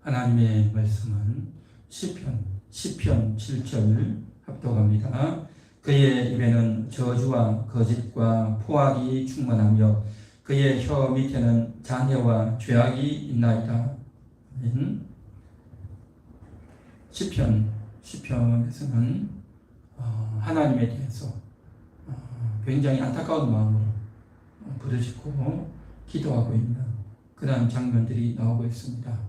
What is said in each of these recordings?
하나님의 말씀은 시편 7절 합독합니다. 그의 입에는 저주와 거짓과 포악이 충만하며 그의 혀 밑에는 잔해와 죄악이 있나이다. 시편에서는 하나님에 대해서 굉장히 안타까운 마음으로 부르짖고 기도하고 있는 그러한 장면들이 나오고 있습니다.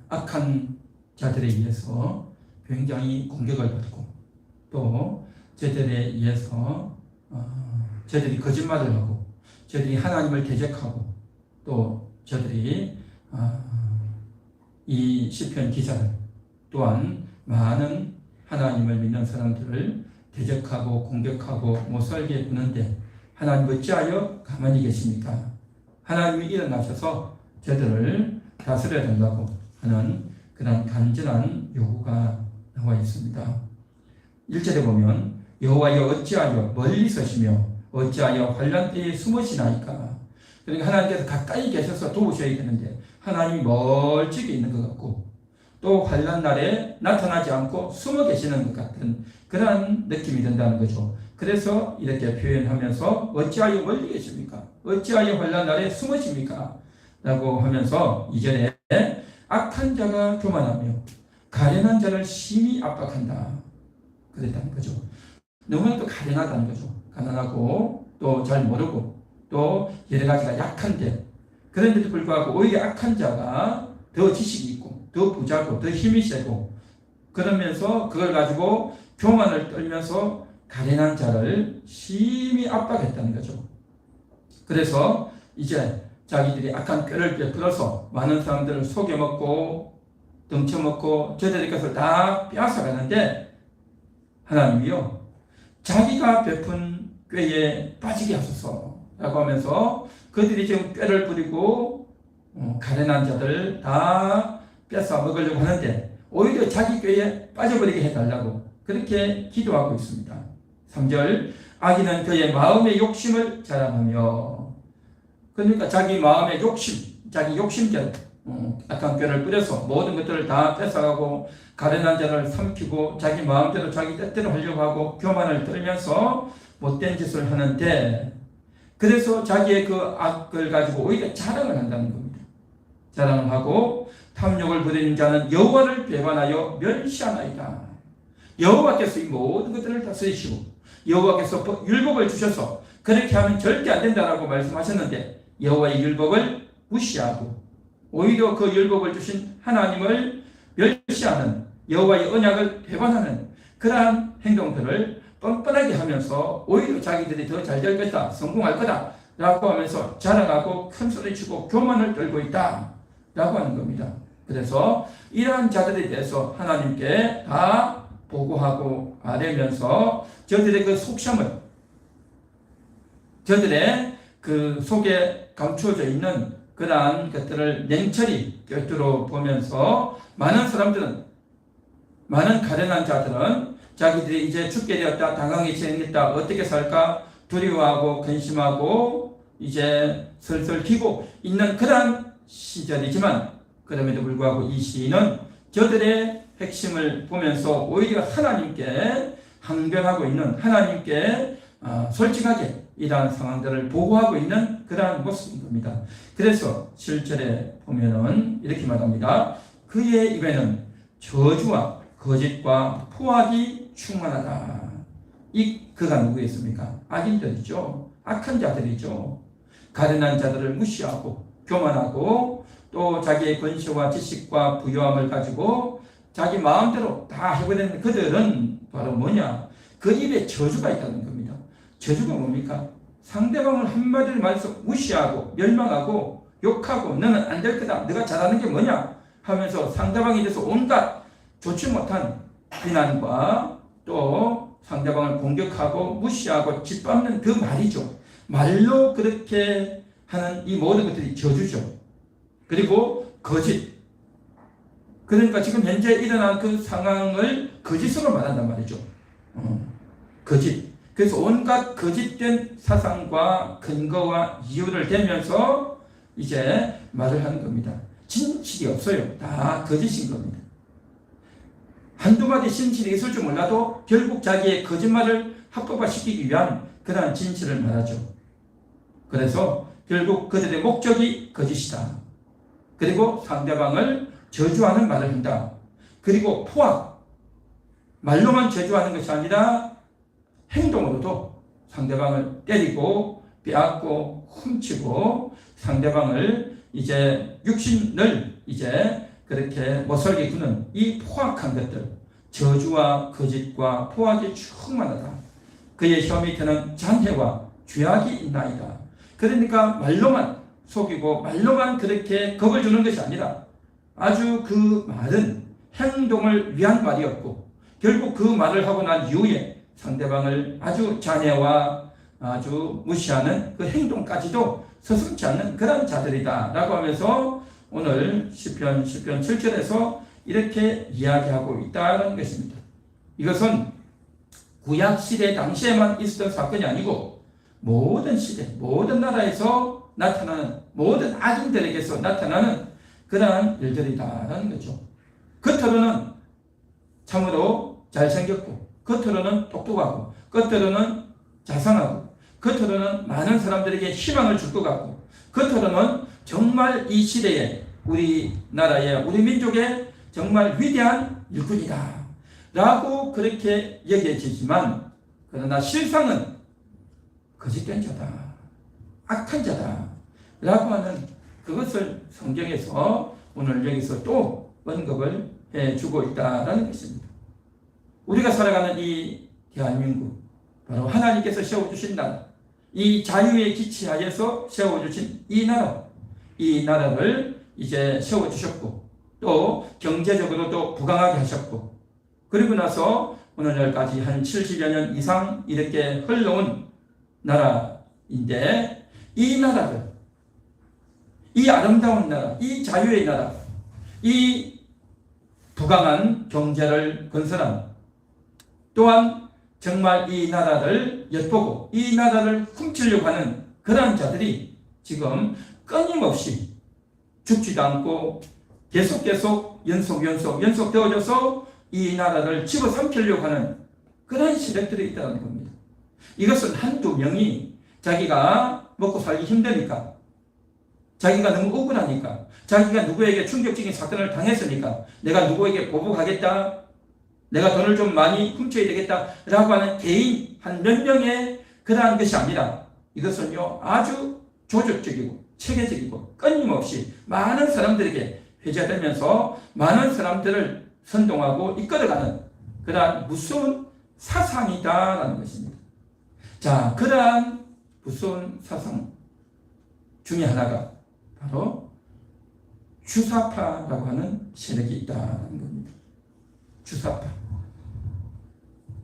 악한 자들에 의해서 굉장히 공격을 받고 또 저들에 의해서 저들이 거짓말을 하고 저들이 하나님을 대적하고 또 저들이 이 시편 기자를 또한 많은 하나님을 믿는 사람들을 대적하고 공격하고 못살게 구는데 하나님 어찌하여 가만히 계십니까? 하나님이 일어나셔서 저들을 다스려야 된다고 하는 그런 간절한 요구가 나와 있습니다. 1절에 보면 여호와여 어찌하여 멀리 서시며 어찌하여 환난 때에 숨으시나이까. 그러니까 하나님께서 가까이 계셔서 도우셔야 되는데 하나님이 멀찍이 있는 것 같고 또 환난 날에 나타나지 않고 숨어 계시는 것 같은 그런 느낌이 든다는 거죠. 그래서 이렇게 표현하면서 어찌하여 멀리 계십니까? 어찌하여 환난 날에 숨으십니까? 라고 하면서 2절에 악한 자가 교만하며 가련한 자를 심히 압박한다. 그랬다는 거죠. 너무나도 가련하다는 거죠. 가난하고 또 잘 모르고 또 여러 가지가 약한데 그런데도 불구하고 오히려 악한 자가 더 지식이 있고 더 부자고 더 힘이 세고 그러면서 그걸 가지고 교만을 떨면서 가련한 자를 심히 압박했다는 거죠. 그래서 이제 자기들이 악한 꾀를 베풀어서 많은 사람들을 속여먹고 덩쳐먹고 저들의 것을 다 빼앗아가는데 하나님이요 자기가 베푼 꾀에 빠지게 하소서라고 하면서 그들이 지금 꾀를 부리고 가련한 자들 다 뺏어 먹으려고 하는데 오히려 자기 꾀에 빠져버리게 해달라고 그렇게 기도하고 있습니다. 3절 악인은 그의 마음의 욕심을 자랑하며 그러니까 자기 마음의 욕심, 자기 욕심대로 악한 꾀를 뿌려서 모든 것들을 다 뺏어가고 가련한 자를 삼키고 자기 마음대로 자기 뜻대로 하려고 하고 교만을 떨면서 못된 짓을 하는데 그래서 자기의 그 악을 가지고 오히려 자랑을 한다는 겁니다. 자랑을 하고 탐욕을 부리는 자는 여호와를 배반하여 멸시하나이다. 여호와께서 이 모든 것들을 다스리시고 여호와께서 율법을 주셔서 그렇게 하면 절대 안 된다라고 말씀하셨는데 여호와의 율법을 무시하고 오히려 그 율법을 주신 하나님을 멸시하는 여호와의 언약을 배반하는 그러한 행동들을 뻔뻔하게 하면서 오히려 자기들이 더 잘 될 것이다, 성공할 거다 라고 하면서 자랑하고 큰소리치고 교만을 떨고 있다 라고 하는 겁니다. 그래서 이러한 자들에 대해서 하나님께 다 보고하고 아뢰면서 저들의 그 속셈을 저들의 그 속에 감추어져 있는 그러한 것들을 냉철히 꿰뚫어 보면서 많은 사람들은 많은 가련한 자들은 자기들이 이제 죽게 되었다 당황이 생겼다 어떻게 살까 두려워하고 근심하고 이제 슬슬 기고 있는 그러한 시절이지만 그럼에도 불구하고 이 시인은 저들의 핵심을 보면서 오히려 하나님께 항변하고 있는 하나님께 솔직하게 이러한 상황들을 보고하고 있는 그러한 모습인 겁니다. 그래서 7절에 보면은 이렇게 말합니다. 그의 입에는 저주와 거짓과 포악이 충만하다. 이 그가 누구였습니까? 악인들이죠. 악한 자들이죠. 가련한 자들을 무시하고 교만하고 또 자기의 권세와 지식과 부유함을 가지고 자기 마음대로 다 해버리는 그들은 바로 뭐냐? 그 입에 저주가 있다는 겁니다. 저주가 뭡니까? 상대방을 한마디로 말해서 무시하고 멸망하고 욕하고 너는 안 될 거다. 네가 잘하는 게 뭐냐? 하면서 상대방에 대해서 온갖 좋지 못한 비난과 또 상대방을 공격하고 무시하고 짓밟는 그 말이죠. 말로 그렇게 하는 이 모든 것들이 저주죠. 그리고 거짓. 그러니까 지금 현재 일어난 그 상황을 거짓으로 말한단 말이죠. 거짓. 그래서 온갖 거짓된 사상과 근거와 이유를 대면서 이제 말을 하는 겁니다. 실이 없어요. 다 거짓인 겁니다. 한두 마디 진실이 있을 줄 몰라도 결국 자기의 거짓말을 합법화시키기 위한 그러한 진실을 말하죠. 그래서 결국 그들의 목적이 거짓이다. 그리고 상대방을 저주하는 말을 한다. 그리고 포악, 말로만 저주하는 것이 아니라 행동으로도 상대방을 때리고 빼앗고 훔치고 상대방을 이제 육신을 이제 그렇게 못살게 구는 이 포악한 것들, 저주와 거짓과 포악이 충만하다. 그의 혀 밑에는 잔해와 죄악이 있나이다. 그러니까 말로만 속이고 말로만 그렇게 겁을 주는 것이 아니라 아주 그 말은 행동을 위한 말이었고 결국 그 말을 하고 난 이후에 상대방을 아주 잔해와 아주 무시하는 그 행동까지도 서슴지 않는 그런 자들이다 라고 하면서 오늘 시편 7절에서 이렇게 이야기하고 있다는 것입니다. 이것은 구약 시대 당시에만 있었던 사건이 아니고 모든 시대, 모든 나라에서 나타나는 모든 악인들에게서 나타나는 그러한 일들이다라는 거죠. 겉으로는 참으로 잘생겼고 겉으로는 똑똑하고 겉으로는 자상하고 겉으로는 많은 사람들에게 희망을 줄 것 같고 겉으로는 정말 이 시대에 우리나라의 우리 민족의 정말 위대한 일꾼이다 라고 그렇게 여겨지지만 그러나 실상은 거짓된 자다, 악한 자다 라고 하는 그것을 성경에서 오늘 여기서 또 언급을 해주고 있다는 것입니다. 우리가 살아가는 이 대한민국, 바로 하나님께서 세워주신 나라, 이 자유의 기치하에서 세워주신 이 나라, 이 나라를 이제 세워주셨고 또 경제적으로도 부강하게 하셨고 그리고 나서 오늘날까지 한 70여 년 이상 이렇게 흘러온 나라인데 이 나라를, 이 아름다운 나라, 이 자유의 나라, 이 부강한 경제를 건설한 또한 정말 이 나라를 엿보고 이 나라를 훔치려고 하는 그러한 자들이 지금 끊임없이 죽지도 않고 계속 연속되어져서 이 나라를 집어삼키려고 하는 그런 세력들이 있다는 겁니다. 이것은 한두 명이 자기가 먹고 살기 힘드니까, 자기가 너무 억울하니까, 자기가 누구에게 충격적인 사건을 당했으니까 내가 누구에게 보복하겠다, 내가 돈을 좀 많이 훔쳐야 되겠다 라고 하는 개인 한 몇 명의 그러한 것이 아니라 이것은요 아주 조직적이고 체계적이고 끊임없이 많은 사람들에게 회자되면서 많은 사람들을 선동하고 이끌어가는 그러한 무서운 사상이다라는 것입니다. 자, 그러한 무서운 사상 중에 하나가 바로 주사파라고 하는 세력이 있다는 겁니다. 주사파.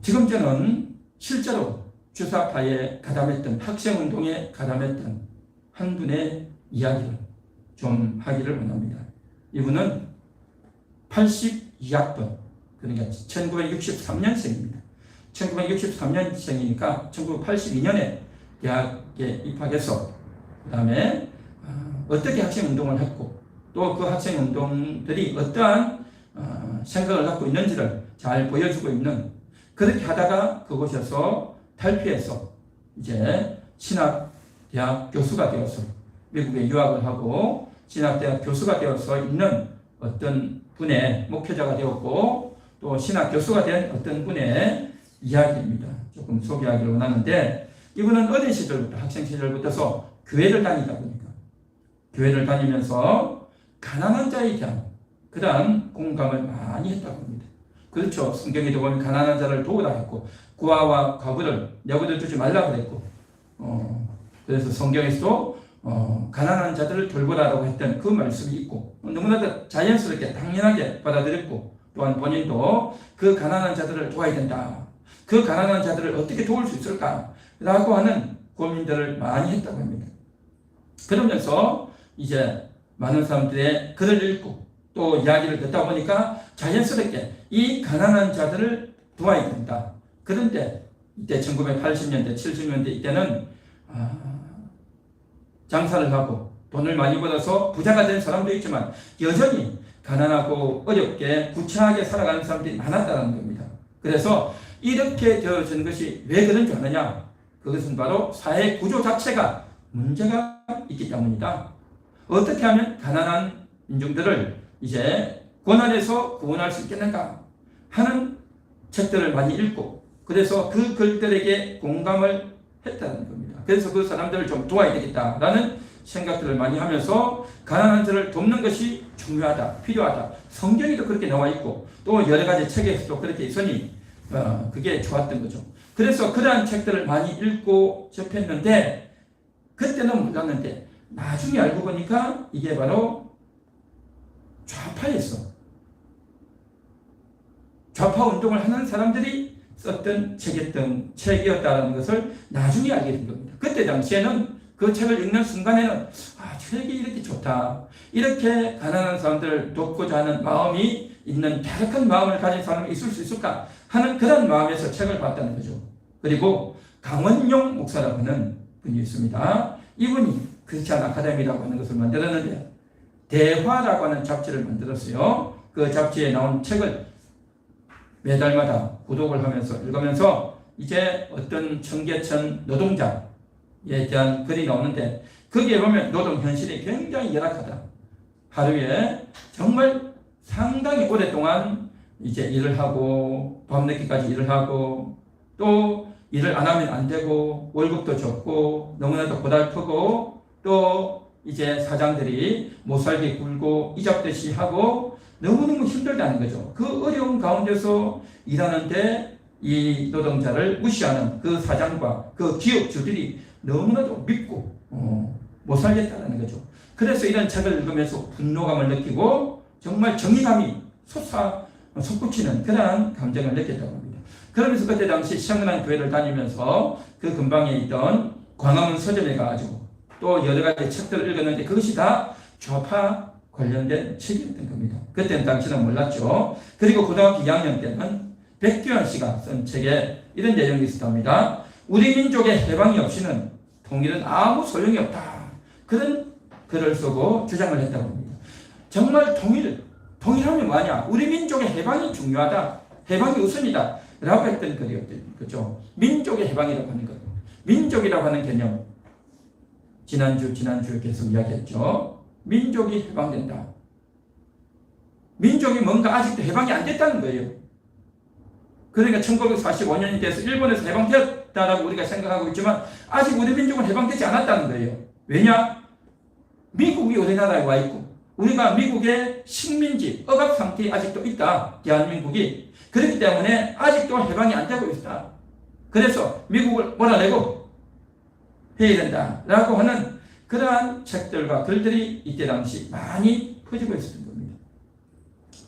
지금 저는 실제로 주사파에 가담했던, 학생운동에 가담했던 한 분의 이야기를 좀 하기를 원합니다. 이분은 82학번, 그러니까 1963년생입니다. 1963년생이니까 1982년에 대학에 입학해서 그 다음에 어떻게 학생운동을 했고 또 그 학생운동들이 어떠한 생각을 갖고 있는지를 잘 보여주고 있는, 그렇게 하다가 그곳에서 탈피해서 이제 신학대학 교수가 되어서 미국에 유학을 하고 신학대학 교수가 되어서 있는 어떤 분의 목회자가 되었고 또 신학 교수가 된 어떤 분의 이야기입니다. 조금 소개하기를 원하는데, 이분은 어린 시절부터, 학생 시절부터서 교회를 다니다 보니까 교회를 다니면서 가난한 자에 대한 그러한 공감을 많이 했다고 합니다. 그렇죠. 성경에도 보면 가난한 자를 도우라 했고 구하와 과부를 내버려 두지 말라 그랬고 그래서 성경에서도 가난한 자들을 돌보라라고 했던 그 말씀이 있고 너무나도 자연스럽게 당연하게 받아들였고 또한 본인도 그 가난한 자들을 도와야 된다. 그 가난한 자들을 어떻게 도울 수 있을까? 라고 하는 고민들을 많이 했다고 합니다. 그러면서 이제 많은 사람들의 글을 읽고 또 이야기를 듣다 보니까 자연스럽게 이 가난한 자들을 도와야 된다. 그런데 이때 1980년대, 70년대 이때는 장사를 하고 돈을 많이 벌어서 부자가 된 사람도 있지만 여전히 가난하고 어렵게 구차하게 살아가는 사람들이 많았다는 겁니다. 그래서 이렇게 되어진 것이 왜 그런 줄 아느냐? 그것은 바로 사회 구조 자체가 문제가 있기 때문이다. 어떻게 하면 가난한 민중들을 이제 고난에서 구원할 수 있겠는가 하는 책들을 많이 읽고, 그래서 그 글들에게 공감을 했다는 겁니다. 그래서 그 사람들을 좀 도와야 되겠다라는 생각들을 많이 하면서 가난한 자를 돕는 것이 중요하다, 필요하다. 성경에도 그렇게 나와 있고 또 여러 가지 책에서도 그렇게 있으니 그게 좋았던 거죠. 그래서 그러한 책들을 많이 읽고 접했는데 그때는 몰랐는데 나중에 알고 보니까 이게 바로 좌파였어. 좌파 운동을 하는 사람들이 썼던 책이었다는 것을 나중에 알게 된 겁니다. 그때 당시에는 그 책을 읽는 순간에는 책이 이렇게 좋다. 이렇게 가난한 사람들을 돕고자 하는 마음이 있는 다락한 마음을 가진 사람이 있을 수 있을까 하는 그런 마음에서 책을 봤다는 거죠. 그리고 강원용 목사라고 하는 분이 있습니다. 이분이 크리스찬 아카데미라고 하는 것을 만들었는데 대화라고 하는 잡지를 만들었어요. 그 잡지에 나온 책을 매달마다 구독을 하면서 읽으면서 이제 어떤 청계천 노동자에 대한 글이 나오는데 거기에 보면 노동 현실이 굉장히 열악하다. 하루에 정말 상당히 오랫동안 이제 일을 하고 밤늦게까지 일을 하고 또 일을 안 하면 안 되고 월급도 적고 너무나도 고달프고 또 이제 사장들이 못살게 굴고 이잡듯이 하고 너무너무 힘들다는 거죠. 그 어려운 가운데서 일하는데 이 노동자를 무시하는 그 사장과 그 기업주들이 너무나도 밉고 못 살겠다는 거죠. 그래서 이런 책을 읽으면서 분노감을 느끼고 정말 정의감이 솟구치는 그러한 감정을 느꼈다고 합니다. 그러면서 그때 당시 시청란 교회를 다니면서 그 근방에 있던 광화문 서점에 가가지고 또 여러 가지 책들을 읽었는데 그것이 다 좌파 관련된 책이었던 겁니다. 그때는 당시는 몰랐죠. 그리고 고등학교 2학년 때는 백규환 씨가 쓴 책에 이런 내용이 있었답니다. 우리 민족의 해방이 없이는 통일은 아무 소용이 없다. 그런 글을 쓰고 주장을 했다고 합니다. 정말 통일하면 뭐하냐? 우리 민족의 해방이 중요하다. 해방이 우선이다. 라고 했던 글이었던 거죠. 민족의 해방이라고 하는 것. 민족이라고 하는 개념. 지난주 계속 이야기했죠. 민족이 해방된다. 민족이 뭔가 아직도 해방이 안 됐다는 거예요. 그러니까 1945년이 돼서 일본에서 해방되었다라고 우리가 생각하고 있지만 아직 우리 민족은 해방되지 않았다는 거예요. 왜냐? 미국이 우리나라에 와 있고 우리가 미국의 식민지, 억압 상태에 아직도 있다. 대한민국이. 그렇기 때문에 아직도 해방이 안 되고 있다. 그래서 미국을 몰아내고 해야 된다라고 하는 그러한 책들과 글들이 이때 당시 많이 퍼지고 있었던 겁니다.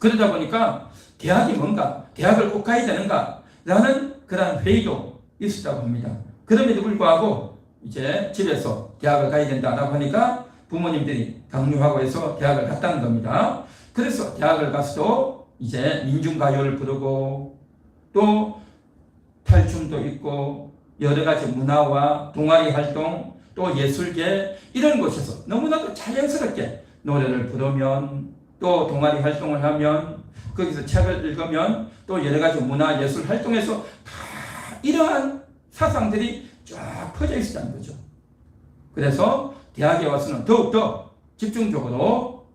그러다 보니까 대학이 뭔가, 대학을 꼭 가야 되는가 라는 그러한 회의도 있었다고 합니다. 그럼에도 불구하고 이제 집에서 대학을 가야 된다라고 하니까 부모님들이 강요하고 해서 대학을 갔다는 겁니다. 그래서 대학을 가서도 이제 민중가요를 부르고 또 탈춤도 있고 여러 가지 문화와 동아리 활동 또 예술계 이런 곳에서 너무나도 자연스럽게 노래를 부르면 또 동아리 활동을 하면 거기서 책을 읽으면 또 여러 가지 문화 예술 활동에서 다 이러한 사상들이 쫙 퍼져 있었다는 거죠. 그래서 대학에 와서는 더욱더 집중적으로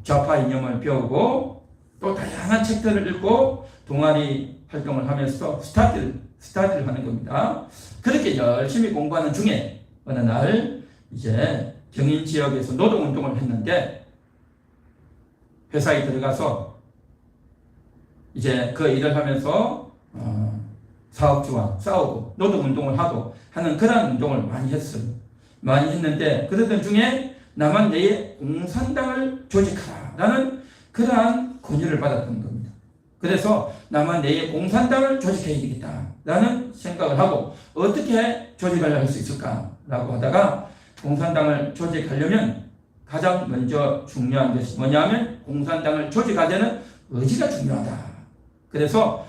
좌파 이념을 배우고 또 다양한 책들을 읽고 동아리 활동을 하면서 스타디를 하는 겁니다. 그렇게 열심히 공부하는 중에 어느 날 이제 경인 지역에서 노동운동을 했는데 회사에 들어가서 이제 그 일을 하면서 사업주와 싸우고 노동운동을 하고 하는 그런 운동을 많이 했어요. 많이 했는데 그러던 중에 나만 내에 공산당을 조직하라 라는 그러한 권유를 받았던 겁니다. 그래서 나만 내에 공산당을 조직해야 되겠다 라는 생각을 하고 어떻게 조직을 할 수 있을까 라고 하다가 공산당을 조직하려면 가장 먼저 중요한 것이 뭐냐면 공산당을 조직하려는 의지가 중요하다. 그래서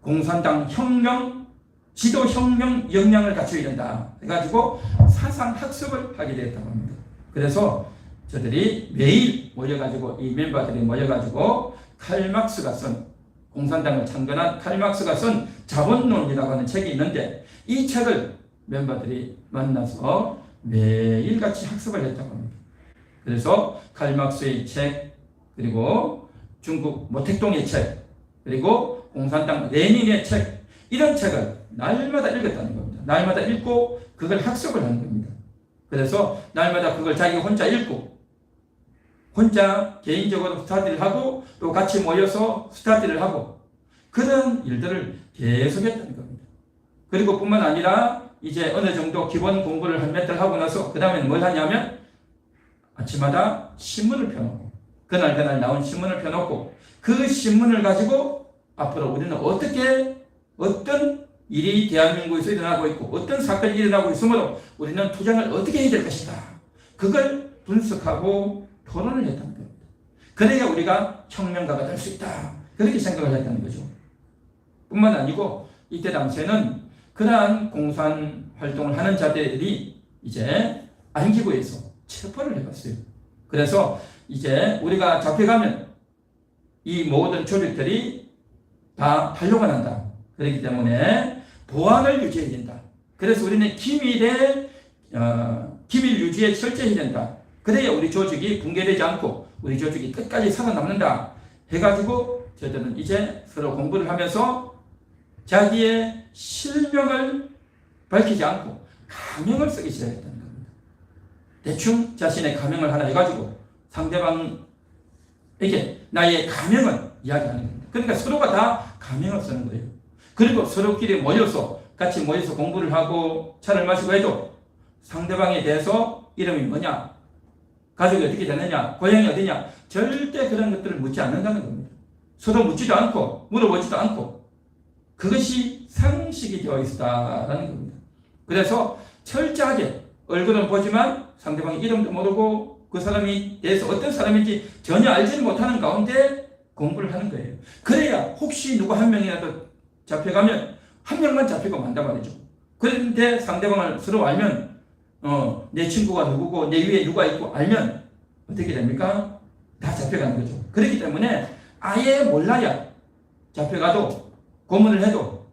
공산당 혁명, 지도혁명 역량을 갖춰야 된다. 해가지고 사상학습을 하게 되었다고 합니다. 그래서 저들이 매일 모여가지고 이 멤버들이 모여가지고 칼막스가 쓴 공산당을 창건한 칼막스가 쓴 자본론이라고 하는 책이 있는데 이 책을 멤버들이 만나서 매일같이 학습을 했다고 합니다. 그래서 칼막스의 책, 그리고 중국 모택동의 책, 그리고 공산당 레닌의 책, 이런 책을 날마다 읽었다는 겁니다. 날마다 읽고 그걸 학습을 하는 겁니다. 그래서 날마다 그걸 자기 혼자 읽고 혼자 개인적으로 스터디를 하고 또 같이 모여서 스터디를 하고 그런 일들을 계속했다는 겁니다. 그리고 뿐만 아니라 이제 어느 정도 기본 공부를 한 몇 달 하고 나서 그 다음에는 뭘 하냐면 아침마다 신문을 펴놓고 그날 나온 신문을 펴놓고 그 신문을 가지고 앞으로 우리는 어떤 일이 대한민국에서 일어나고 있고 어떤 사건이 일어나고 있으므로 우리는 투쟁을 어떻게 해야 될 것이다. 그걸 분석하고 토론을 했다는 겁니다. 그래야 우리가 혁명가가 될 수 있다. 그렇게 생각을 했다는 거죠. 뿐만 아니고 이때 당시에는 그러한 공산 활동을 하는 자들이 이제 안기부에서 체포를 해봤어요. 그래서 이제 우리가 잡혀가면 이 모든 조직들이 다 탄로가 난다. 그렇기 때문에 보안을 유지해야 된다. 그래서 우리는 기밀 유지에 철저해야 된다. 그래야 우리 조직이 붕괴되지 않고 우리 조직이 끝까지 살아남는다. 해가지고 저들은 이제 서로 공부를 하면서 자기의 실명을 밝히지 않고 가명을 쓰기 시작했다는 겁니다. 대충 자신의 가명을 하나 해가지고 상대방에게 나의 가명을 이야기하는 겁니다. 그러니까 서로가 다 가명을 쓰는 거예요. 그리고 서로끼리 같이 모여서 공부를 하고 차를 마시고 해도 상대방에 대해서 이름이 뭐냐, 가족이 어떻게 되느냐, 고향이 어디냐, 절대 그런 것들을 묻지 않는다는 겁니다. 서로 묻지도 않고 물어보지도 않고 그것이 상식이 되어 있다라는 겁니다. 그래서 철저하게 얼굴은 보지만 상대방의 이름도 모르고 그 사람이 대해서 어떤 사람인지 전혀 알지를 못하는 가운데 공부를 하는 거예요. 그래야 혹시 누구 한 명이라도 잡혀가면 한 명만 잡히고 만단 말이죠. 그런데 상대방을 서로 알면 내 친구가 누구고 내 위에 누가 있고 알면 어떻게 됩니까? 다 잡혀가는 거죠. 그렇기 때문에 아예 몰라야 잡혀가도 고문을 해도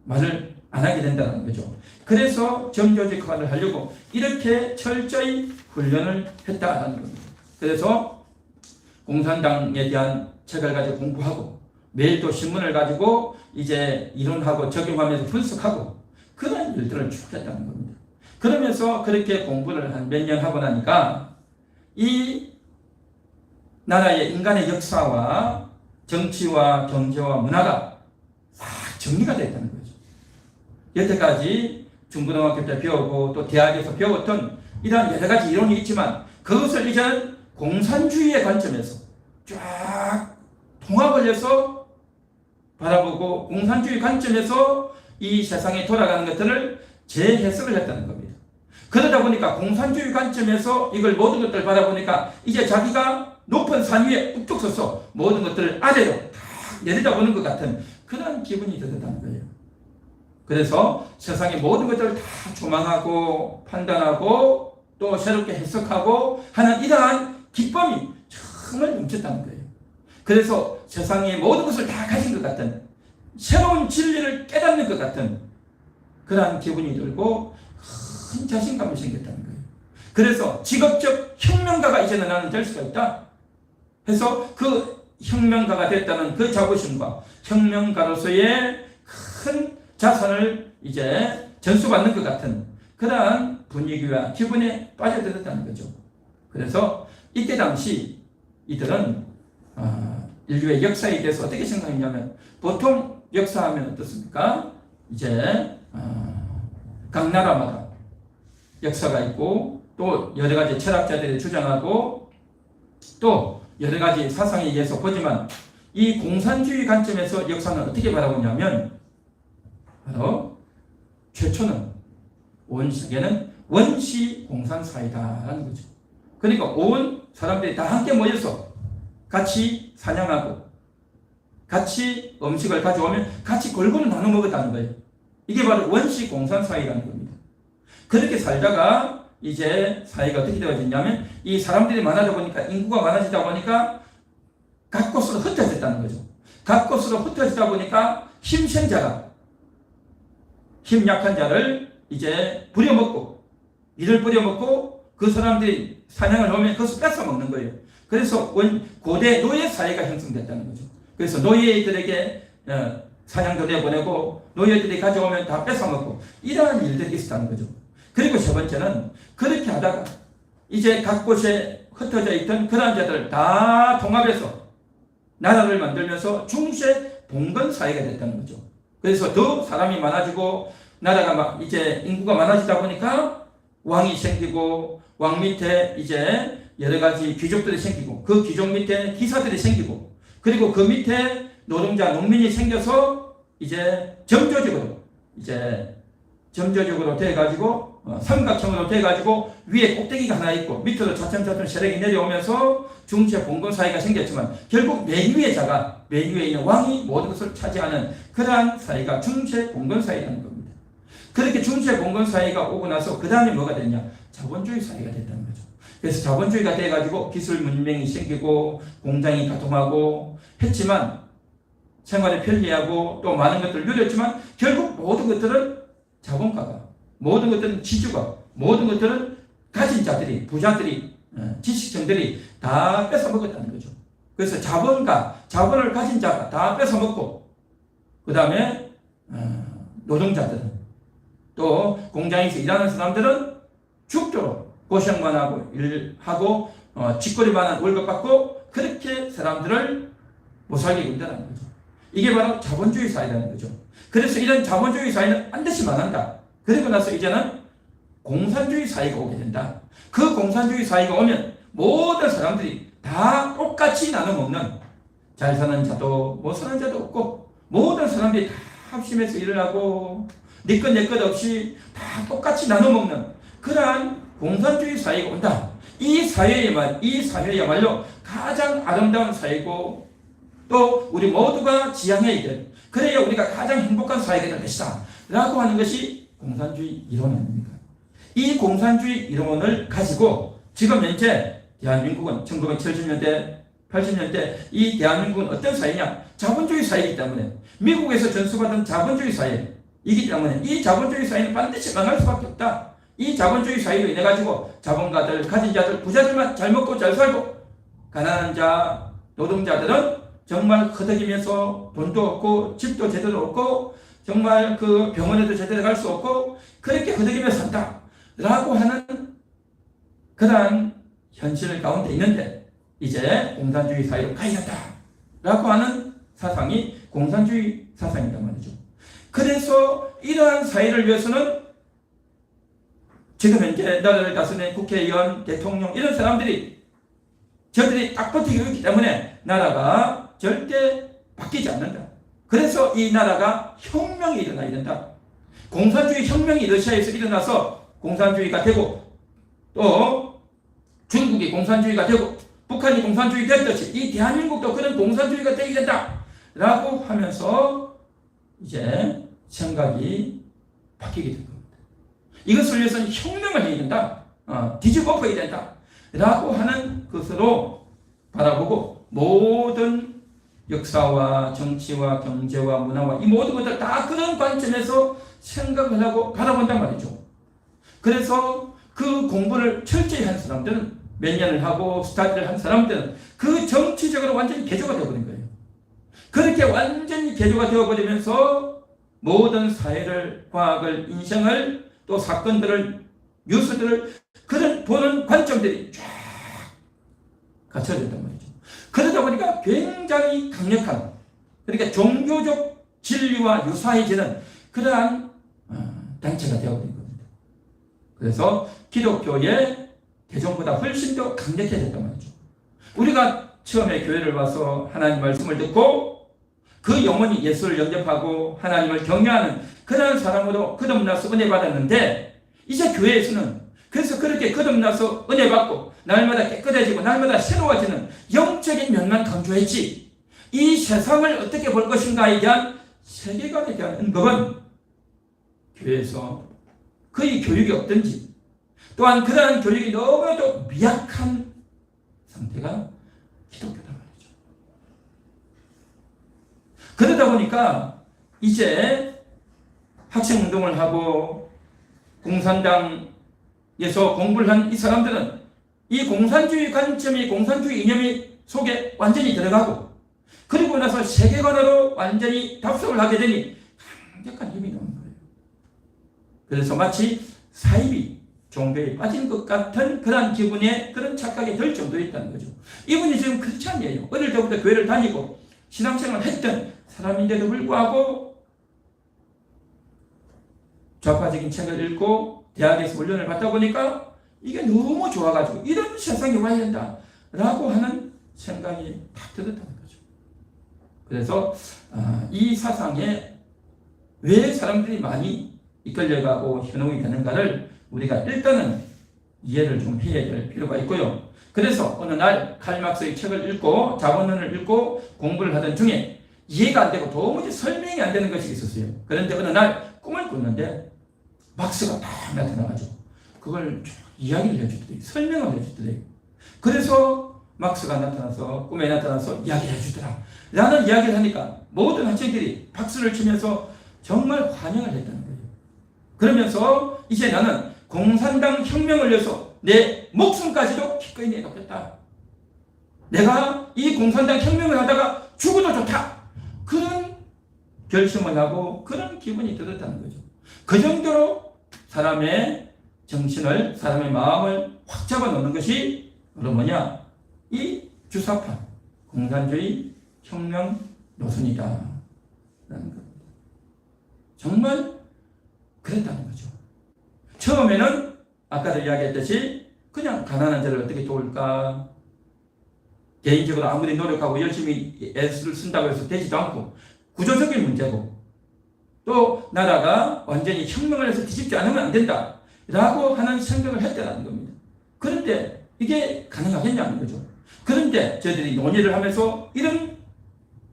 말을 안 하게 된다는 거죠. 그래서 정조직화를 하려고 이렇게 철저히 훈련을 했다는 겁니다. 그래서 공산당에 대한 책을 가지고 공부하고 매일 또 신문을 가지고 이제 이론하고 적용하면서 분석하고 그런 일들을 쭉 했다는 겁니다. 그러면서 그렇게 공부를 한 몇 년 하고 나니까 이 나라의 인간의 역사와 정치와 경제와 문화가 싹 정리가 됐다는 거죠. 여태까지 중고등학교 때 배우고 또 대학에서 배웠던 이러한 여러 가지 이론이 있지만 그것을 이제는 공산주의의 관점에서 쫙 통합을 해서 바라보고 공산주의 관점에서 이 세상에 돌아가는 것들을 재해석을 했다는 겁니다. 그러다 보니까 공산주의 관점에서 이걸 모든 것들을 바라보니까 이제 자기가 높은 산 위에 뚝뚝 서서 모든 것들을 아래로 다 내려다보는 것 같은 그런 기분이 들었다는 거예요. 그래서 세상의 모든 것들을 다 조망하고 판단하고 또 새롭게 해석하고 하는 이러한 기쁨이 정말 넘쳤다는 거예요. 그래서 세상의 모든 것을 다 가진 것 같은 새로운 진리를 깨닫는 것 같은 그러한 기분이 들고 큰 자신감이 생겼다는 거예요. 그래서 직업적 혁명가가 이제는 나는 될 수가 있다 해서 그 혁명가가 됐다는 그 자부심과 혁명가로서의 큰 자산을 이제 전수받는 것 같은 그러한 분위기와 기분에 빠져들었다는 거죠. 그래서 이때 당시 이들은 인류의 역사에 대해서 어떻게 생각했냐면 보통 역사하면 어떻습니까? 이제 각 나라마다 역사가 있고 또 여러 가지 철학자들이 주장하고 또 여러 가지 사상에 의해서 보지만 이 공산주의 관점에서 역사는 어떻게 바라보냐면 바로 최초는 온 세계는 원시 공산사회다라는 거죠. 그러니까 온 사람들이 다 함께 모여서 같이 사냥하고 같이 음식을 가져오면 같이 골고루 나눠 먹었다는 거예요. 이게 바로 원시 공산사회라는 겁니다. 그렇게 살다가 이제 사회가 어떻게 되어졌냐면 이 사람들이 많아져 보니까 인구가 많아지다 보니까 각 곳으로 흩어졌다는 거죠. 각 곳으로 흩어지다 보니까 힘센 약한 자를 이제 부려먹고 이를 부려먹고 그 사람들이 사냥을 하면 그것을 뺏어먹는 거예요. 그래서 고대 노예 사회가 형성됐다는 거죠. 그래서 노예들에게 사냥도에 보내고 노예들이 가져오면 다 뺏어먹고 이러한 일들이 있었다는 거죠. 그리고 세 번째는 그렇게 하다가 이제 각 곳에 흩어져 있던 그런 자들을 다 통합해서 나라를 만들면서 중세 봉건 사회가 됐다는 거죠. 그래서 더 사람이 많아지고 나라가 막 이제 인구가 많아지다 보니까 왕이 생기고 왕 밑에 이제 여러 가지 귀족들이 생기고 그 귀족 밑에 기사들이 생기고 그리고 그 밑에 노동자 농민이 생겨서 이제 점조적으로 돼가지고 삼각형으로 돼가지고 위에 꼭대기가 하나 있고 밑으로 차츰차츰 세력이 내려오면서 중세 봉건 사회가 생겼지만 결국 맨 위에 있는 왕이 모든 것을 차지하는 그러한 사회가 중세 봉건 사회라는 겁니다. 그렇게 중세 봉건 사회가 오고 나서 그 다음에 뭐가 됐냐? 자본주의 사회가 됐다는 거죠. 그래서 자본주의가 돼가지고 기술 문명이 생기고 공장이 가동하고 했지만 생활에 편리하고 또 많은 것들을 누렸지만 결국 모든 것들은 자본가가 모든 것들은 지주가 모든 것들은 가진 자들이 부자들이 지식층들이 다 뺏어먹었다는 거죠. 그래서 자본을 가진 자가 다 뺏어먹고 그 다음에 노동자들은 또 공장에서 일하는 사람들은 죽도록 고생만 하고 일하고 쥐꼬리만한 월급 받고 그렇게 사람들을 못 살게 군다는 거죠. 이게 바로 자본주의 사회라는 거죠. 그래서 이런 자본주의 사회는 반드시 망한다. 그리고 나서 이제는 공산주의 사회가 오게 된다. 그 공산주의 사회가 오면 모든 사람들이 다 똑같이 나눠 먹는 잘 사는 자도 못 사는 자도 없고 모든 사람들이 다 합심해서 일을 하고 네 것 내 것 없이 다 똑같이 나눠 먹는 그러한 공산주의 사회가 온다. 이 사회야말로 가장 아름다운 사회고 또 우리 모두가 지향해야 될 그래야 우리가 가장 행복한 사회가 될 것이다 라고 하는 것이 공산주의 이론 아닙니까? 이 공산주의 이론을 가지고 지금 현재 대한민국은 1970년대 80년대 이 대한민국은 어떤 사회냐? 자본주의 사회이기 때문에 미국에서 전수받은 자본주의 사회이기 때문에 이 자본주의 사회는 반드시 망할 수밖에 없다. 이 자본주의 사회로 인해 가지고 자본가들, 가진 자들, 부자들만 잘 먹고 잘 살고 가난한 자, 노동자들은 정말 허덕이면서 돈도 없고 집도 제대로 없고 정말 그 병원에도 제대로 갈 수 없고 그렇게 허덕이면서 산다 라고 하는 그러한 현실 가운데 있는데 이제 공산주의 사회로 가야겠다 라고 하는 사상이 공산주의 사상이란 말이죠. 그래서 이러한 사회를 위해서는 지금 현재 나라를 다스리는 국회의원, 대통령 이런 사람들이 저들이 딱 버티고 있기 때문에 나라가 절대 바뀌지 않는다. 그래서 이 나라가 혁명이 일어나야 된다. 공산주의 혁명이 러시아에서 일어나서 공산주의가 되고 또 중국이 공산주의가 되고 북한이 공산주의 됐듯이 이 대한민국도 그런 공산주의가 되게 된다 라고 하면서 이제 생각이 바뀌게 된 겁니다. 이것을 위해서는 혁명을 해야 된다. 뒤집어 엎어야 된다 라고 하는 것으로 바라보고 모든 역사와 정치와 경제와 문화와 이 모든 것들 다 그런 관점에서 생각을 하고 바라본단 말이죠. 그래서 그 공부를 철저히 한 사람들은 몇 년을 하고 스타디를 한 사람들은 그 정치적으로 완전히 개조가 되어버린 거예요. 그렇게 완전히 개조가 되어버리면서 모든 사회를, 과학을, 인생을 또 사건들을, 뉴스들을 그런 보는 관점들이 쫙 갖춰졌단 말이죠. 그러다 보니까 굉장히 강력한 그러니까 종교적 진리와 유사해지는 그러한 단체가 되어버린 겁니다. 그래서 기독교의 개종보다 훨씬 더 강력해졌단 말이죠. 우리가 처음에 교회를 와서 하나님 말씀을 듣고 그 영혼이 예수를 영접하고 하나님을 경외하는 그런 사람으로 거듭나서 은혜 받았는데 이제 교회에서는 그래서 그렇게 거듭나서 은혜 받고 날마다 깨끗해지고 날마다 새로워지는 영적인 면만 강조했지 이 세상을 어떻게 볼 것인가에 대한 세계관에 대한 언급은 교회에서 거의 교육이 없든지 또한 그러한 교육이 너무나도 미약한 상태가 기독교다 말이죠. 그러다 보니까 이제 학생운동을 하고 공산당에서 공부를 한 이 사람들은 이 공산주의 관점이, 공산주의 이념이 속에 완전히 들어가고, 그리고 나서 세계관으로 완전히 답습을 하게 되니 강력한 힘이 나오는 거예요. 그래서 마치 사이비 종교에 빠진 것 같은 그런 기분에, 그런 착각에 들 정도에 있다는 거죠. 이분이 지금 그렇지 않네요. 어릴 때부터 교회를 다니고 신앙생활을 했던 사람인데도 불구하고 좌파적인 책을 읽고 대학에서 훈련을 받다 보니까 이게 너무 좋아가지고 이런 세상이 와야 된다 라고 하는 생각이 탁 들었다는 거죠. 그래서 이 사상에 왜 사람들이 많이 이끌려가고 현혹이 되는가를 우리가 일단은 이해를 좀 해야 될 필요가 있고요. 그래서 어느 날 칼막스의 책을 읽고 자본론을 읽고 공부를 하던 중에 이해가 안 되고 도무지 설명이 안 되는 것이 있었어요. 그런데 어느 날 꿈을 꿨는데 막스가 딱 나타나가지고 그걸 이야기를 해주더래요. 설명을 해주더래요. 그래서 막스가 나타나서 꿈에 나타나서 이야기를 해주더라 라는 이야기를 하니까 모든 학생들이 박수를 치면서 정말 환영을 했다는 거예요. 그러면서 이제 나는 공산당 혁명을 위해서 내 목숨까지도 기꺼이 내놓겠다. 내가 이 공산당 혁명을 하다가 죽어도 좋다. 그런 결심을 하고 그런 기분이 들었다는 거죠. 그 정도로 사람의 정신을, 사람의 마음을 확 잡아놓는 것이 바로 뭐냐? 이 주사파, 공산주의 혁명 노선이다 라는 겁니다. 정말 그랬다는 거죠. 처음에는 아까도 이야기했듯이 그냥 가난한 자를 어떻게 도울까, 개인적으로 아무리 노력하고 열심히 애를 쓴다고 해서 되지도 않고 구조적인 문제고, 또 나라가 완전히 혁명을 해서 뒤집지 않으면 안 된다 라고 하는 생각을 했다는 겁니다. 그런데 이게 가능하겠냐는 거죠. 그런데 저희들이 논의를 하면서 이런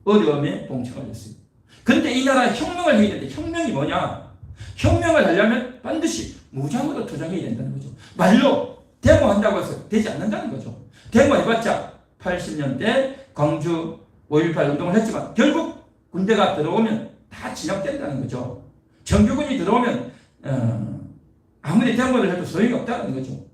어려움에 봉착을 했어요. 그런데 이 나라 혁명을 해야 되는데 혁명이 뭐냐? 혁명을 하려면 반드시 무장으로 투쟁해야 된다는 거죠. 말로 데모한다고 해서 되지 않는다는 거죠. 데모해봤자 80년대 광주 5.18 운동을 했지만 결국 군대가 들어오면 다 진압된다는 거죠. 정규군이 들어오면 아무리 데모를 해도 소용이 없다는 거죠.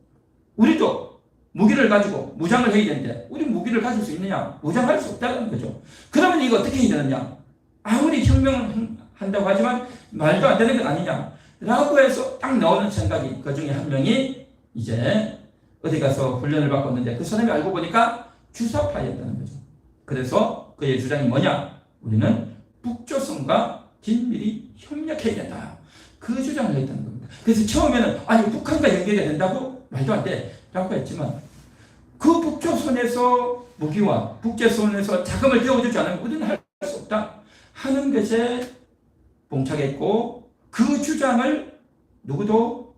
우리도 무기를 가지고 무장을 해야 되는데 우리 무기를 가질 수 있느냐? 무장할 수 없다는 거죠. 그러면 이거 어떻게 해야 되느냐? 아무리 혁명을 한다고 하지만 말도 안 되는 건 아니냐? 라고 해서 딱 나오는 생각이, 그 중에 한 명이 이제 어디 가서 훈련을 받고 있는데 그 사람이 알고 보니까 주사파였다는 거죠. 그래서 그의 주장이 뭐냐? 우리는 북조선과 긴밀히 협력해야 된다. 그 주장을 했다는 겁니다. 그래서 처음에는 아니 북한과 연결이 된다고? 말도 안 돼 라고 했지만 그 북조선에서 무기와 북조선에서 자금을 떼어주지 않으면 우리는 할 수 없다 하는 것에 봉착했고, 그 주장을 누구도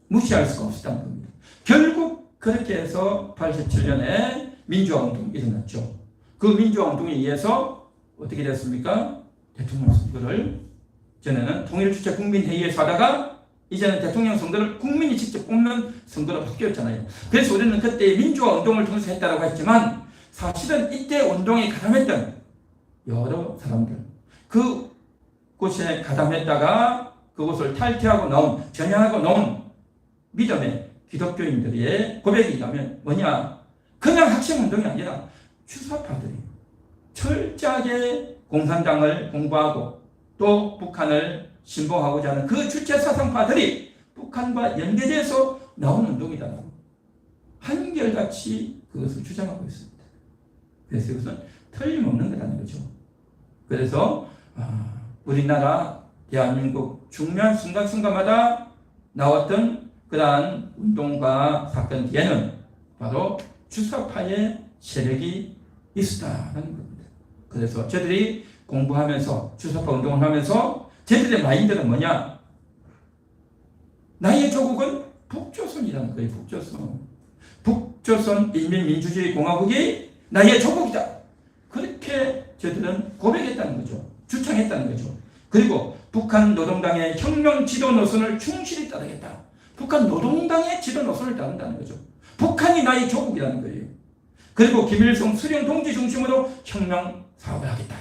무시할 수가 없었다는 겁니다. 결국 그렇게 해서 87년에 민주화운동이 일어났죠. 그 민주화운동에 의해서 어떻게 됐습니까? 대통령 선거를 전에는 통일주체 국민회의에서 하다가 이제는 대통령 선거를 국민이 직접 뽑는 선거로 바뀌었잖아요. 그래서 우리는 그때 민주화운동을 통해서 했다고 했지만 사실은 이때 운동에 가담했던 여러 사람들, 그곳에 가담했다가 그곳을 탈퇴하고 나온, 전향하고 나온 믿음의 기독교인들의 고백이라면 뭐냐? 그냥 학생운동이 아니라 주사파들이 철저하게 공산당을 공부하고 또 북한을 신봉하고자 하는 그 주체 사상파들이 북한과 연계돼서 나온 운동이라고 한결같이 그것을 주장하고 있습니다. 그래서 이것은 틀림없는 거라는 거죠. 그래서 우리나라 대한민국 중요한 순간순간마다 나왔던 그러한 운동과 사건 뒤에는 바로 주사파의 세력이 있었다는 겁니다. 그래서 저들이 공부하면서 주사파 운동을 하면서 저들의 마인드는 뭐냐? 나의 조국은 북조선이라는 거예요. 북조선 인민민주주의 공화국이 나의 조국이다. 그렇게 저들은 고백했다는 거죠. 주창했다는 거죠. 그리고 북한 노동당의 혁명 지도 노선을 충실히 따르겠다. 북한 노동당의 지도 노선을 따른다는 거죠. 북한이 나의 조국이라는 거예요. 그리고 김일성 수령 동지 중심으로 혁명 사업을 하겠다.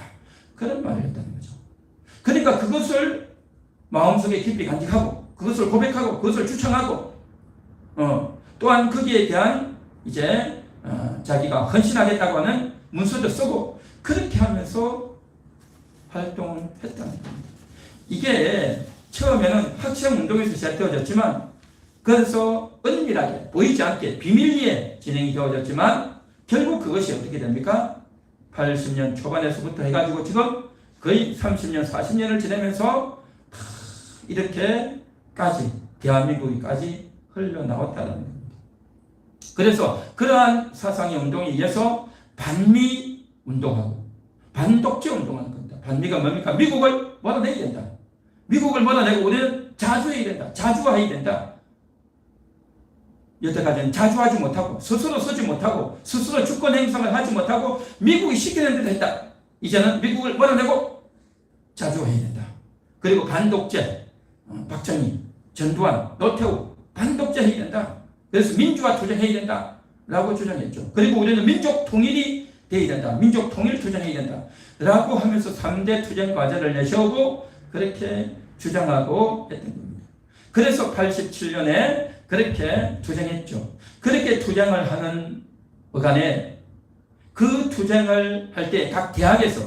그런 말을 했다는 거죠. 그러니까 그것을 마음속에 깊이 간직하고 그것을 고백하고 그것을 주창하고 또한 거기에 대한 이제 자기가 헌신하겠다고 하는 문서도 쓰고 그렇게 하면서 활동을 했다는 겁니다. 이게 처음에는 학생운동에서 시작되어졌지만 그래서 은밀하게 보이지 않게 비밀리에 진행이 되어졌지만 결국 그것이 어떻게 됩니까? 80년 초반에서부터 해가지고 지금 거의 30년, 40년을 지내면서 이렇게까지 대한민국까지 흘러나왔다는 겁니다. 그래서 그러한 사상의 운동에 의해서 반미 운동하고 반독재 운동하는 겁니다. 반미가 뭡니까? 미국을 몰아내야 된다. 미국을 몰아내고 우리는 자주해야 된다. 자주화해야 된다. 여태까지는 자주하지 못하고 스스로 서지 못하고 스스로 주권 행사를 하지 못하고 미국이 시키는 대로 했다. 이제는 미국을 몰아내고 자주해야 된다. 그리고 반독재, 박정희, 전두환, 노태우 반독재 해야 된다. 그래서 민주화 투쟁해야 된다 라고 주장했죠. 그리고 우리는 민족 통일이 돼야 된다. 민족 통일 투쟁해야 된다 라고 하면서 3대 투쟁 과제를 내세우고 그렇게 주장하고 했던 겁니다. 그래서 87년에 그렇게 투쟁했죠. 그렇게 투쟁을 하는 어간에 그 투쟁을 할 때 각 대학에서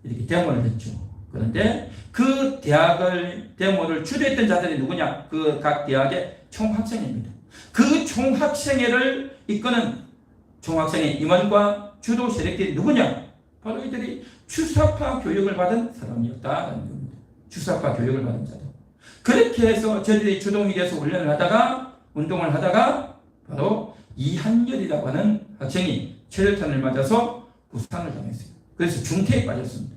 이렇게 데모를 했죠. 그런데 그 대학을 데모를 주도했던 자들이 누구냐? 그 각 대학의 총학생회입니다. 그 총학생회를 이끄는 총학생회 임원과 주도 세력들이 누구냐? 바로 이들이 주사파 교육을 받은 사람이었다는 겁니다. 주사파 교육을 받은 자들. 그렇게 해서 저들이 주동이 돼서 훈련을 하다가 운동을 하다가 바로 이한열이라고 하는 학생이 체류탄을 맞아서 부상을 당했어요. 그래서 중태에 빠졌습니다.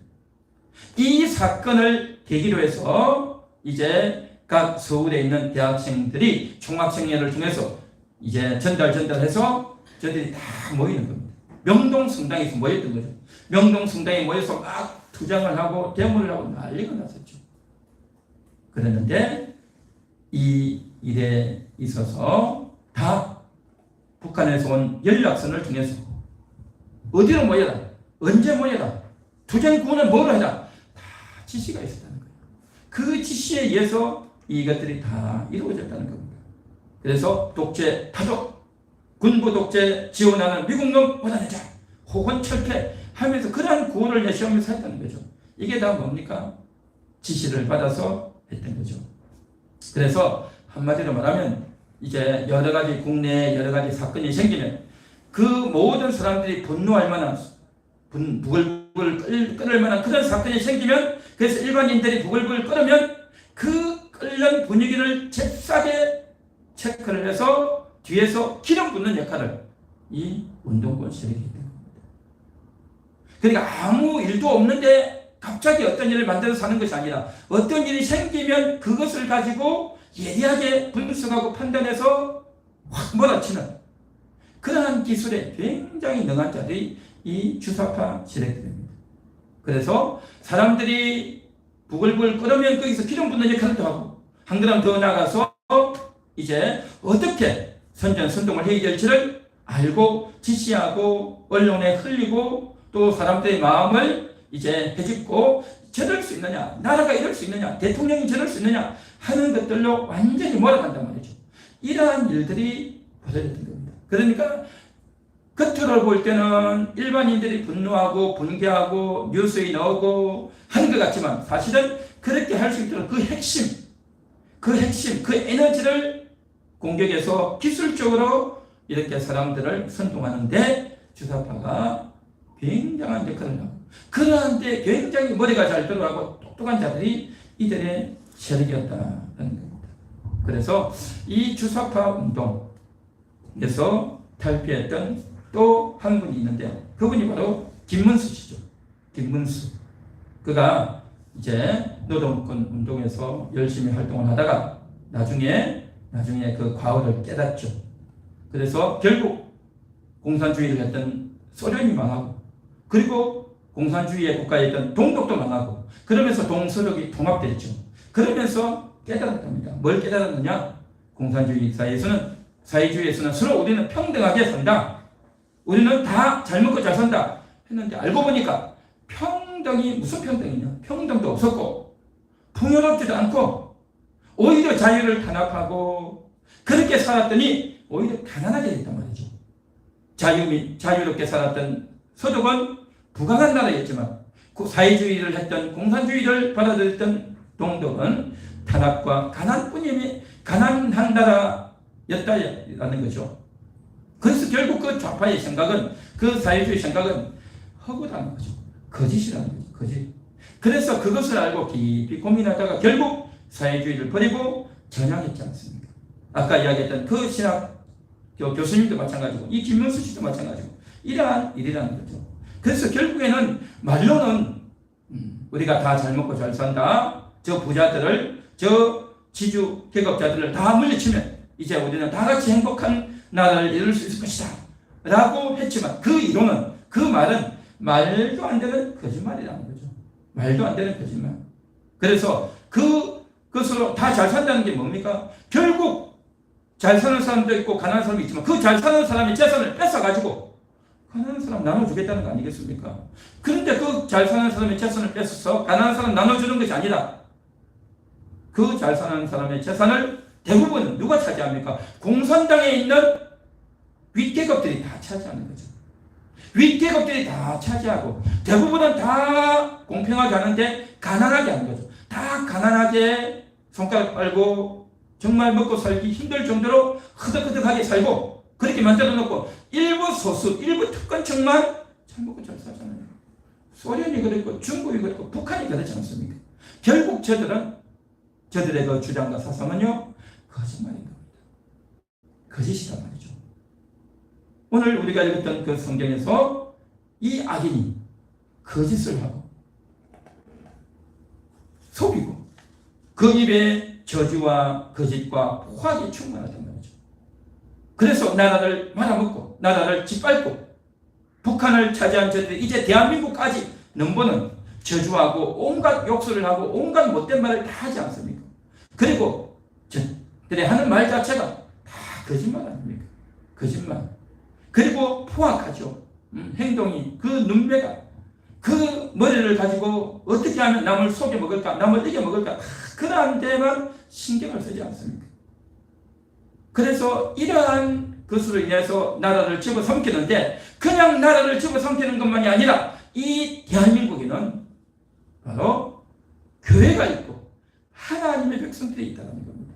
이 사건을 계기로 해서 이제 각 서울에 있는 대학생들이 총학생회를 통해서 이제 전달해서 저들이 다 모이는 겁니다. 명동성당에서 모였던 거죠. 명동성당에 모여서 막 투쟁을 하고 데모를 하고 난리가 났었죠. 그랬는데 이 일에 있어서 다 북한에서 온 연락선을 통해서 어디로 모여라, 언제 모여라, 투쟁군은 뭐로 해라 다 지시가 있었다는 거예요. 그 지시에 의해서 이것들이 다 이루어졌다는 겁니다. 그래서 독재 타도, 군부 독재 지원하는 미국놈 몰아내자, 혹은 철폐 하면서 그러한 구호를 내세우면서 했다는 거죠. 이게 다 뭡니까? 지시를 받아서 했던 거죠. 그래서 한마디로 말하면 이제 여러 가지 국내에 여러 가지 사건이 생기면 그 모든 사람들이 분노할 만한 부글부글 끓을 만한 그런 사건이 생기면 그래서 일반인들이 부글부글 끓으면 그 끓는 분위기를 잽싸게 체크를 해서 뒤에서 기름 붓는 역할을 이 운동권 세력이 했던 겁니다. 그러니까 아무 일도 없는데 갑자기 어떤 일을 만들어서 하는 것이 아니라 어떤 일이 생기면 그것을 가지고 예리하게 분석하고 판단해서 확 몰아치는 그러한 기술에 굉장히 능한 자들이 이 주사파 세력들입니다. 그래서 사람들이 부글부글 끓으면 거기서 기름 붓는 역할도 하고 한 걸음 더 나가서 이제 어떻게 선전선동을 해야 될지를 알고 지시하고 언론에 흘리고 또 사람들의 마음을 이제 헤집고 저럴 수 있느냐, 나라가 이럴 수 있느냐, 대통령이 저럴 수 있느냐 하는 것들로 완전히 몰아간단 말이죠. 이러한 일들이 벌어졌던 겁니다. 그러니까 겉으로 볼 때는 일반인들이 분노하고 분개하고 뉴스에 나오고 하는 것 같지만 사실은 그렇게 할 수 있도록 그 핵심, 그 에너지를 공격해서 기술적으로 이렇게 사람들을 선동하는데 주사파가 굉장한 역할을 하고 그러한데 굉장히 머리가 잘 들어가고 똑똑한 자들이 이들의 세력이었다는 겁니다. 그래서 이 주사파 운동에서 탈피했던 또 한 분이 있는데요. 그분이 바로 김문수 씨죠. 김문수. 그가 이제 노동권 운동에서 열심히 활동을 하다가 나중에 그 과오를 깨닫죠. 그래서 결국 공산주의를 했던 소련이 망하고 그리고 공산주의의 국가에 있던 동독도 망하고 그러면서 동서력이 통합됐죠. 그러면서 깨달았답니다. 뭘 깨달았느냐? 공산주의 사회주의에서는 서로 우리는 평등하게 산다. 우리는 다 잘 먹고 잘 산다. 했는데 알고 보니까 평등이 무슨 평등이냐? 평등도 없었고 풍요롭지도 않고 오히려 자유를 탄압하고 그렇게 살았더니 오히려 가난하게 됐단 말이죠. 자유롭게 살았던 서독은 부강한 나라였지만 사회주의를 했던 공산주의를 받아들였던 동독은 탄압과 가난뿐이니 가난한 나라였다라는 거죠. 그래서 결국 그 좌파의 생각은, 그 사회주의 생각은 허구라는 거죠. 거짓이라는 거죠. 거짓. 그래서 그것을 알고 깊이 고민하다가 결국 사회주의를 버리고 전향했지 않습니까? 아까 이야기했던 그 신학 교수님도 마찬가지고 이 김문수 씨도 마찬가지고 이러한 일이라는 거죠. 그래서 결국에는 말로는 우리가 다 잘 먹고 잘 산다. 저 부자들을, 저 지주 계급자들을 다 물리치면 이제 우리는 다 같이 행복한 나라를 이룰 수 있을 것이다 라고 했지만 그 이론은, 그 말은 말도 안 되는 거짓말이라는 거죠. 말도 안 되는 거짓말. 그래서 그것으로 다 잘 산다는 게 뭡니까? 결국 잘 사는 사람도 있고 가난한 사람이 있지만 그 잘 사는 사람의 재산을 뺏어가지고 가난한 사람 나눠주겠다는 거 아니겠습니까? 그런데 그 잘 사는 사람의 재산을 뺏어서 가난한 사람 나눠주는 것이 아니라 그 잘 사는 사람의 재산을 대부분 누가 차지합니까? 공산당에 있는 윗계급들이 다 차지하는 거죠. 윗계급들이 다 차지하고 대부분은 다 공평하게 하는데 가난하게 하는 거죠. 다 가난하게 손가락 빨고 정말 먹고 살기 힘들 정도로 흐득흐득하게 살고 그렇게 만들어 놓고 일부 소수, 일부 특권층만 잘 먹고 잘 살잖아요. 소련이 그랬고 중국이 그랬고 북한이 그렇지 않습니까? 결국 저들의 그 주장과 사상은요 거짓말인 겁니다. 거짓이란 말이죠. 오늘 우리가 읽었던 그 성경에서 이 악인이 거짓을 하고 속이고 그 입에 저주와 거짓과 포악이 충만하단 말이죠. 그래서 나라를 말아먹고 나라를 짓밟고 북한을 차지한 저들이 이제 대한민국까지 넘보는 저주하고 온갖 욕설을 하고 온갖 못된 말을 다 하지 않습니까? 그리고 저들이 하는 말 자체가 다 거짓말 아닙니까? 거짓말. 그리고 포악하죠. 행동이, 그 눈매가, 그 머리를 가지고 어떻게 하면 남을 속여 먹을까, 남을 이겨 먹을까, 그러한 데만 신경을 쓰지 않습니까? 그래서 이러한 것으로 인해서 나라를 집어삼키는데 그냥 나라를 집어삼키는 것만이 아니라 이 대한민국에는 바로 교회가 있고 하나님의 백성들이 있다는 겁니다.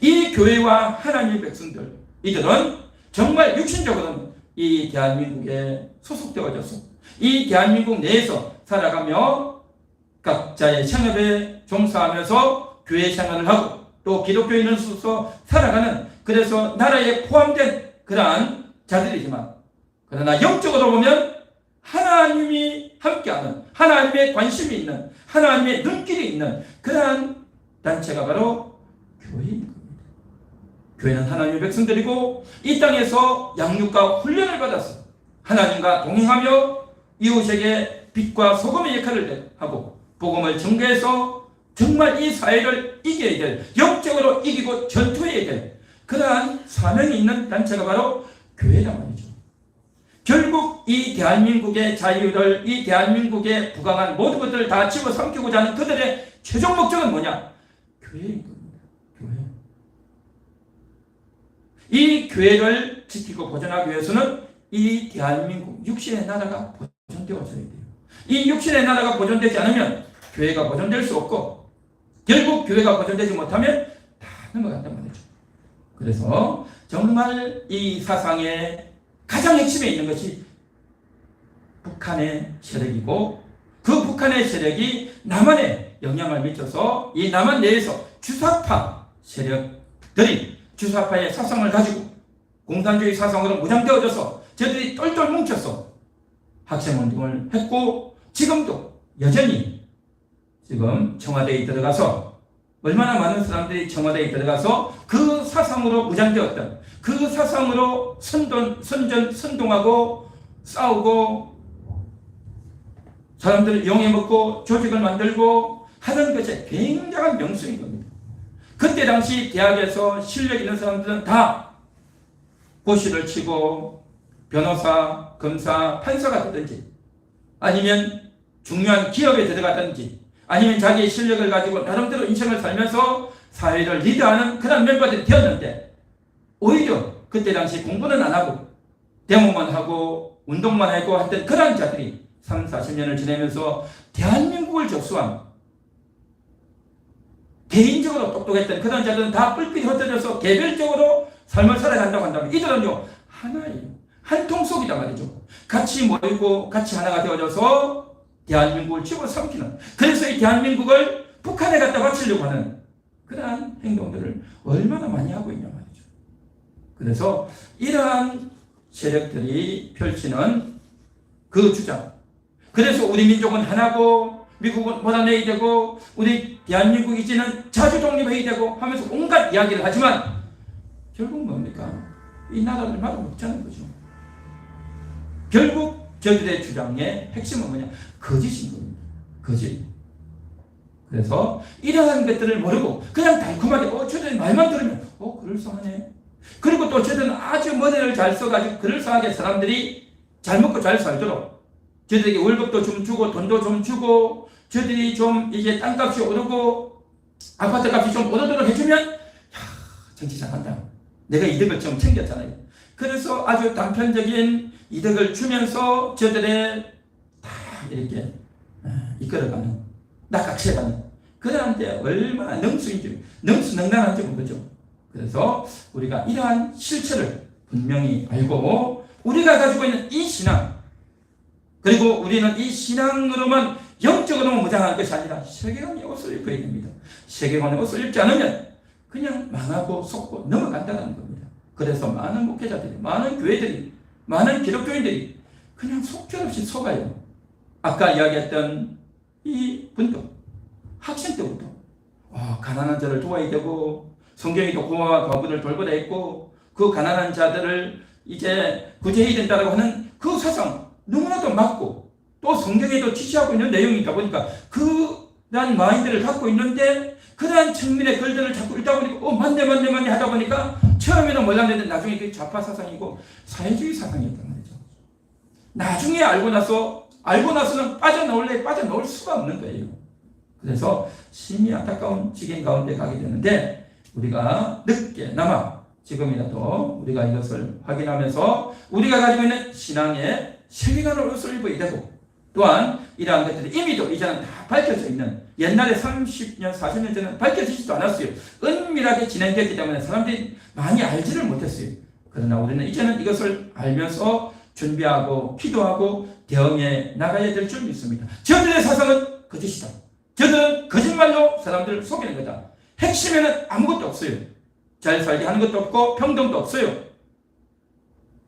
이 교회와 하나님의 백성들, 이들은 정말 육신적으로는 이 대한민국에 소속되어져서 이 대한민국 내에서 살아가며 각자의 생업에 종사하면서 교회 생활을 하고 또 기독교인으로서 살아가는, 그래서 나라에 포함된 그러한 자들이지만 그러나 영적으로 보면 하나님이 함께하는, 하나님의 관심이 있는, 하나님의 눈길이 있는 그러한 단체가 바로 교회입니다. 교회는 하나님의 백성들이고 이 땅에서 양육과 훈련을 받아서 하나님과 동행하며 이웃에게 빛과 소금의 역할을 하고 복음을 전개해서 정말 이 사회를 이겨야 될, 영적으로 이기고 전투해야 될 그러한 사명이 있는 단체가 바로 교회란 말이죠. 결국 이 대한민국의 자유를, 이 대한민국에 부강한 모든 것들을 다 집어삼키고자 하는 그들의 최종 목적은 뭐냐? 교회인 겁니다. 교회. 이 교회를 지키고 보존하기 위해서는 이 대한민국 육신의 나라가 보존되어져야 돼요. 이 육신의 나라가 보존되지 않으면 교회가 보존될 수 없고 결국 교회가 보존되지 못하면 다 넘어간단 말이죠. 그래서 정말 이 사상의 가장 핵심에 있는 것이 북한의 세력이고 그 북한의 세력이 남한에 영향을 미쳐서 이 남한 내에서 주사파 세력들이 주사파의 사상을 가지고 공산주의 사상으로 무장되어져서 저들이 똘똘 뭉쳐서 학생운동을 했고 지금도 여전히 지금 청와대에 들어가서 얼마나 많은 사람들이 청와대에 들어가서 그 사상으로 무장되었던 그 사상으로 선동하고 싸우고 사람들을 용해먹고 조직을 만들고 하는 것에 굉장한 명수인 겁니다. 그때 당시 대학에서 실력 있는 사람들은 다 고시를 치고 변호사, 검사, 판사가 되든지 아니면 중요한 기업에 들어가든지 아니면 자기의 실력을 가지고 나름대로 인생을 살면서 사회를 리드하는 그런 멤버들이 되었는데 오히려 그때 당시 공부는 안 하고 데모만 하고 운동만 하고 했던 그런 자들이 30, 40년을 지내면서 대한민국을 접수한 개인적으로 똑똑했던 그런 자들은 다 뿔빛 흩어져서 개별적으로 삶을 살아간다고 한다면 이들은요 하나예요. 한 통속이다 말이죠. 같이 모이고 같이 하나가 되어져서 대한민국을 집어삼키는, 그래서 이 대한민국을 북한에 갖다 바치려고 하는 그러한 행동들을 얼마나 많이 하고 있냐 말이죠. 그래서 이러한 세력들이 펼치는 그 주장, 그래서 우리 민족은 하나고 미국은 몰아내야 되고 우리 대한민국 이제는 자주 독립해야 되고 하면서 온갖 이야기를 하지만 결국 뭡니까? 이 나라를 말아먹자는 거죠. 결국 저들의 주장의 핵심은 뭐냐? 거짓인 겁니다. 거짓. 그래서 이러한 것들을 모르고 그냥 달콤하게 저들의 말만 들으면 그럴싸하네. 그리고 또 저들은 아주 머리를 잘 써가지고 그럴싸하게 사람들이 잘 먹고 잘 살도록 저들에게 월급도 좀 주고 돈도 좀 주고 저들이 좀 이제 땅값이 오르고 아파트 값이 좀 오르도록 해주면 정치 잘한다. 내가 이득을 좀 챙겼잖아요. 그래서 아주 단편적인 이득을 주면서 저들의 다 이렇게 이끌어가는, 낙각해가는 그들한테 얼마나 능수능란한지 모르죠. 그래서 우리가 이러한 실체를 분명히 알고 우리가 가지고 있는 이 신앙, 그리고 우리는 이 신앙으로만 영적으로만 무장하는 것이 아니라 세계관의 옷을 입어야 됩니다. 세계관의 옷을 입지 않으면 그냥 망하고 속고 넘어간다는 겁니다. 그래서 많은 목회자들이, 많은 교회들이, 많은 기독교인들이 그냥 속절없이 속아요. 아까 이야기했던 이 분도 학생 때부터 가난한 자를 도와야 되고 성경에도 고아와 과부를 돌보라 했고 그 가난한 자들을 이제 구제해야 된다고 하는 그 사상 너무나도 맞고 또 성경에도 지시하고 있는 내용이다 보니까 그런 마인드를 갖고 있는데 그러한 측면의 글들을 자꾸 읽다 보니까 맞네 하다 보니까 처음에는 몰랐는데 나중에 그게 좌파 사상이고 사회주의 사상이었단 말이죠. 나중에 알고 나서는 빠져나올 수가 없는 거예요. 그래서 심히 안타까운 지경 가운데 가게 되는데 우리가 늦게나마 지금이라도 우리가 이것을 확인하면서 우리가 가지고 있는 신앙의 세계관을 옷을 입어야 되고 또한 이러한 것들이 이미도 이제는 다 밝혀져 있는, 옛날에 30년, 40년 전에는 밝혀지지도 않았어요. 은밀하게 진행됐기 때문에 사람들이 많이 알지를 못했어요. 그러나 우리는 이제는 이것을 알면서 준비하고 기도하고 대응해 나가야 될 줄 믿습니다. 저들의 사상은 거짓이다. 저들은 거짓말로 사람들을 속이는 거다. 핵심에는 아무것도 없어요. 잘 살게 하는 것도 없고 평등도 없어요.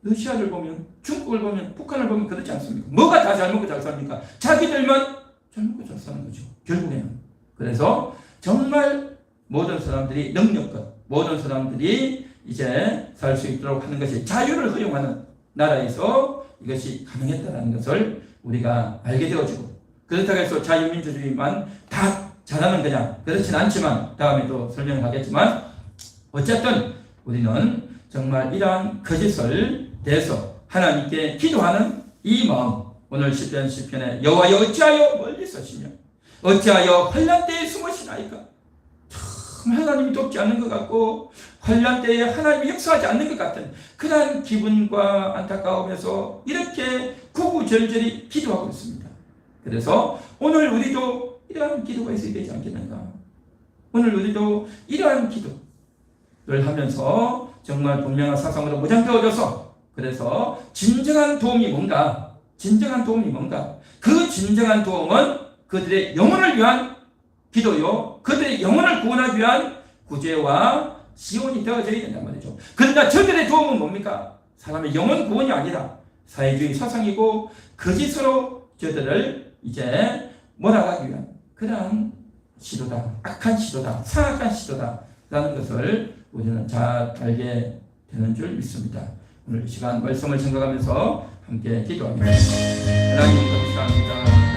러시아를 보면, 중국을 보면, 북한을 보면 그렇지 않습니까? 뭐가 다 잘 먹고 잘 삽니까? 자기들만 잘 먹고 잘 사는 거죠. 결국에는. 그래서 정말 모든 사람들이 능력껏, 모든 사람들이 이제 살 수 있도록 하는 것이 자유를 허용하는 나라에서 이것이 가능했다는 것을 우리가 알게 되어지고, 그렇다고 해서 자유민주주의만 다 잘하는 거냐? 그렇진 않지만, 다음에 또 설명을 하겠지만, 어쨌든 우리는 정말 이러한 거짓을 대해서 하나님께 기도하는 이 마음, 오늘 시편에 여호와여 어찌하여 멀리 서시며 어찌하여 환난 때에 숨으시나이까? 참 하나님이 돕지 않는 것 같고 환난 때에 하나님이 역사하지 않는 것 같은 그러한 기분과 안타까움에서 이렇게 구구절절히 기도하고 있습니다. 그래서 오늘 우리도 이러한 기도가 있어야 되지 않겠는가? 오늘 우리도 이러한 기도를 하면서 정말 분명한 사상으로 무장되어져서, 그래서 진정한 도움이 뭔가, 그 진정한 도움은 그들의 영혼을 위한 기도요, 그들의 영혼을 구원하기 위한 구제와 지원이 되어져야 된단 말이죠. 그러나 저들의 도움은 뭡니까? 사람의 영혼 구원이 아니라 사회주의 사상이고 거짓으로 저들을 이제 몰아가기 위한 그러한 시도다, 악한 시도다, 사악한 시도다 라는 것을 우리는 잘 알게 되는 줄 믿습니다. 오늘 이 시간 말씀을 생각하면서 함께 기도하겠습니다. 하나님 감사합니다.